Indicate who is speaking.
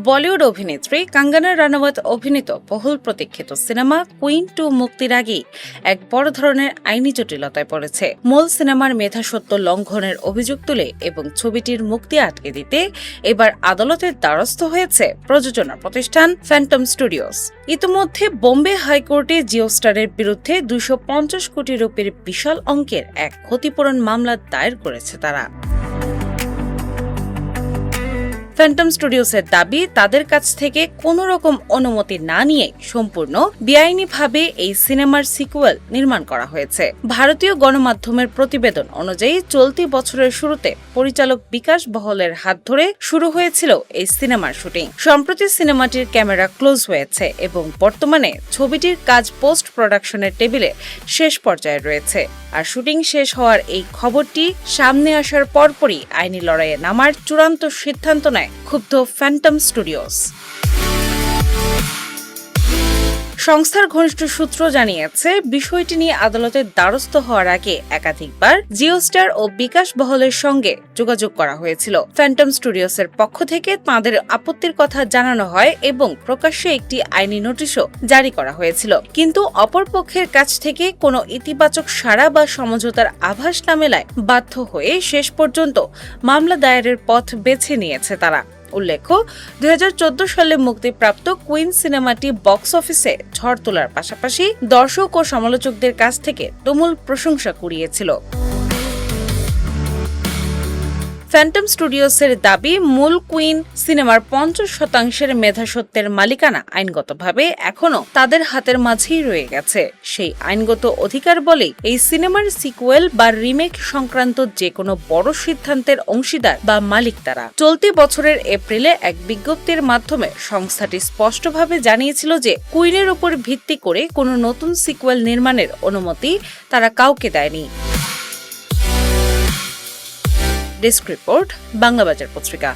Speaker 1: বলিউড অভিনেত্রী কাঙ্গনা রানাওয়াত অভিনীত বহুল প্রতীক্ষিত সিনেমা কুইন 2 মুক্তির আগেই এক বড় ধরনের আইনি জটিলতায় পড়েছে। মূল সিনেমার মেধাস্বত্ব লঙ্ঘনের অভিযোগ তুলে এবং ছবিটির মুক্তি আটকে দিতে এবার আদালতের দ্বারস্থ হয়েছে প্রযোজনা প্রতিষ্ঠান ফ্যান্টম স্টুডিওস। ইতিমধ্যে বোম্বে হাইকোর্টে জিও স্টারের বিরুদ্ধে 250 কোটি রুপির বিশাল অঙ্কের এক ক্ষতিপূরণ মামলা দায়ের করেছে তারা। ফ্যান্টম স্টুডিওসের দাবি, তাদের কাছ থেকে কোনো রকম অনুমতি না নিয়ে সম্পূর্ণ বেআইনিভাবে এই সিনেমার সিকুয়েল নির্মাণ করা হয়েছে। ভারতীয় গণমাধ্যমের প্রতিবেদন অনুযায়ী চলতি বছরের শুরুতে পরিচালক বিকাশ বহলের হাত ধরে শুরু হয়েছিল এই সিনেমার শুটিং। সম্প্রতি সিনেমাটির ক্যামেরা ক্লোজ হয়েছে এবং বর্তমানে ছবিটির কাজ পোস্ট প্রোডাকশনের টেবিলে শেষ পর্যায়ে রয়েছে। আর শুটিং শেষ হওয়ার এই খবরটি সামনে আসার পরপরই আইনি লড়াইয়ে নামার চূড়ান্ত সিদ্ধান্ত নেয় ক্ষুব্ধ ফ্যান্টম স্টুডিওস। সংস্থার ঘনিষ্ঠ সূত্র জানিয়েছে, বিষয়টি নিয়ে আদালতের দ্বারস্থ হওয়ার আগে একাধিকবার জিও স্টার ও বিকাশ বহলের সঙ্গে যোগাযোগ করা হয়েছিল। ফ্যান্টম স্টুডিওসের পক্ষ থেকে তাঁদের আপত্তির কথা জানানো হয় এবং প্রকাশ্যে একটি আইনি নোটিশও জারি করা হয়েছিল। কিন্তু অপরপক্ষের কাছ থেকে কোনো ইতিবাচক সাড়া বা সমঝোতার আভাস না মেলায় বাধ্য হয়ে শেষ পর্যন্ত মামলা দায়েরের পথ বেছে নিয়েছে তারা। উল্লেখ্য, 2014 সালে মুক্তিপ্রাপ্ত কুইন সিনেমাটি বক্স অফিসে ঝড় তোলার পাশাপাশি দর্শক ও সমালোচকদের কাছ থেকে তুমুল প্রশংসা কুড়িয়েছিল। ফ্যান্টম স্টুডিওসের দাবি, মূল কুইন সিনেমার 50% মেধাস্বত্বের মালিকানা আইনগতভাবে এখনও তাদের হাতের মাঝেই রয়ে গেছে। সেই আইনগত অধিকার বলেই এই সিনেমার সিকুয়েল বা রিমেক সংক্রান্ত যে কোনো বড় সিদ্ধান্তের অংশীদার বা মালিক তারা। চলতি বছরের এপ্রিলে এক বিজ্ঞপ্তির মাধ্যমে সংস্থাটি স্পষ্টভাবে জানিয়েছিল যে কুইনের উপর ভিত্তি করে কোনো নতুন সিকুয়েল নির্মাণের অনুমতি তারা কাউকে দেয়নি। ডেস্ক রিপোর্ট, বাংলাবাজার পত্রিকা।